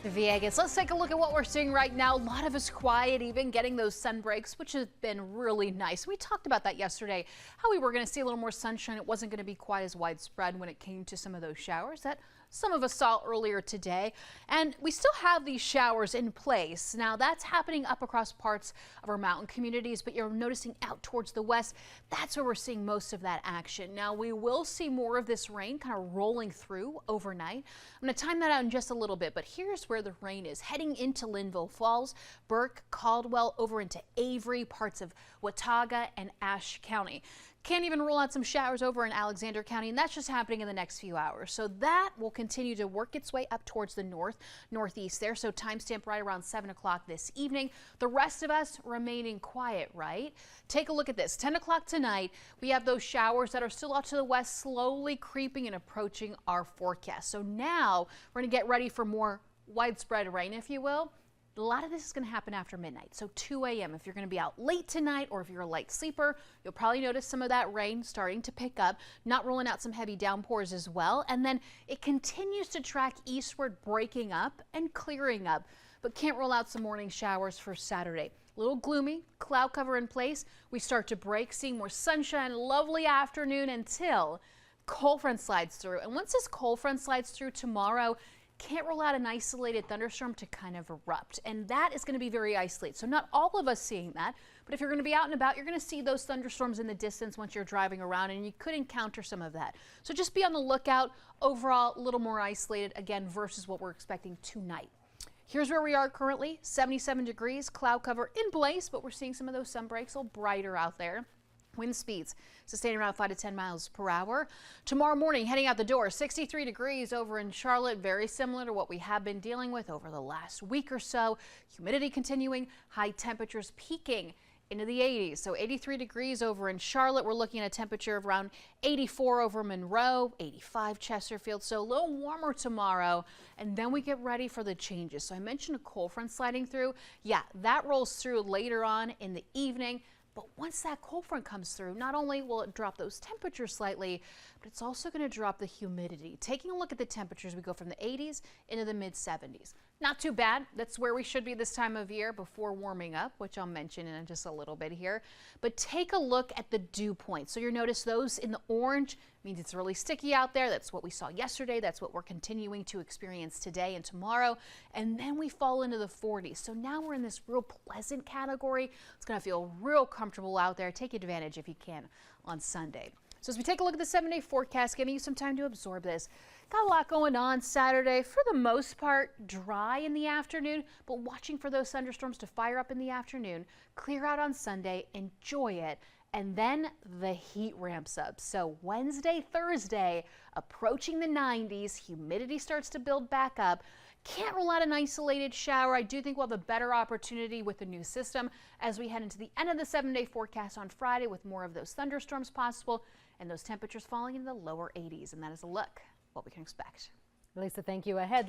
Viegas. Let's take a look at what we're seeing right now. A lot of us quiet, even getting those sun breaks, which has been really nice. We talked about that yesterday, how we were going to see a little more sunshine. It wasn't going to be quite as widespread when it came to some of those showers that some of us saw earlier today. And we still have these showers in place. Now that's happening up across parts of our mountain communities, but you're noticing out towards the west, that's where we're seeing most of that action. Now we will see more of this rain kind of rolling through overnight. I'm going to time that out in just a little bit, but here's where the rain is heading into Linville Falls, Burke, Caldwell, over into Avery, parts of Watauga and Ashe County. Can't even rule out some showers over in Alexander County, and that's just happening in the next few hours. So that will continue to work its way up towards the northeast there. So timestamp right around 7 o'clock this evening. The rest of us remaining quiet, right? Take a look at this. 10 o'clock tonight, we have those showers that are still out to the west, slowly creeping and approaching our forecast. So now we're going to get ready for more widespread rain, if you will. A lot of this is going to happen after midnight, so 2 a.m. If you're going to be out late tonight or if you're a light sleeper, you'll probably notice some of that rain starting to pick up, not ruling out some heavy downpours as well. And then it continues to track eastward, breaking up and clearing up, but can't rule out some morning showers for Saturday. A little gloomy, cloud cover in place. We start to break, seeing more sunshine, lovely afternoon until cold front slides through. And once this cold front slides through tomorrow, can't rule out an isolated thunderstorm to kind of erupt, and that is going to be very isolated. So not all of us seeing that, but if you're going to be out and about, you're going to see those thunderstorms in the distance once you're driving around, and you could encounter some of that. So just be on the lookout. Overall, a little more isolated again versus what we're expecting tonight. Here's where we are currently, 77 degrees, cloud cover in place, but we're seeing some of those sun breaks a little brighter out there. Wind speeds sustaining around 5 to 10 miles per hour. Tomorrow morning, heading out the door, 63 degrees over in Charlotte, very similar to what we have been dealing with over the last week or so. Humidity continuing, high temperatures peaking into the 80s. So 83 degrees over in Charlotte. We're looking at a temperature of around 84 over Monroe, 85 Chesterfield. So a little warmer tomorrow. And then we get ready for the changes. So I mentioned a cold front sliding through. Yeah, that rolls through later on in the evening. But once that cold front comes through, not only will it drop those temperatures slightly, but it's also going to drop the humidity. Taking a look at the temperatures, we go from the 80s into the mid 70s. Not too bad. That's where we should be this time of year before warming up, which I'll mention in just a little bit here. But take a look at the dew points. So you'll notice those in the orange means it's really sticky out there. That's what we saw yesterday. That's what we're continuing to experience today and tomorrow. And then we fall into the 40s. So now we're in this real pleasant category. It's going to feel real comfortable out there. Take advantage if you can on Sunday. So as we take a look at the 7-day forecast, giving you some time to absorb this. Got a lot going on Saturday. For the most part, dry in the afternoon, but watching for those thunderstorms to fire up in the afternoon. Clear out on Sunday, enjoy it, and then the heat ramps up. So Wednesday, Thursday, approaching the 90s, humidity starts to build back up. Can't rule out an isolated shower. I do think we'll have a better opportunity with the new system as we head into the end of the 7-day forecast on Friday with more of those thunderstorms possible and those temperatures falling into the lower 80s. And that is a look what we can expect. Lisa, thank you. Ahead.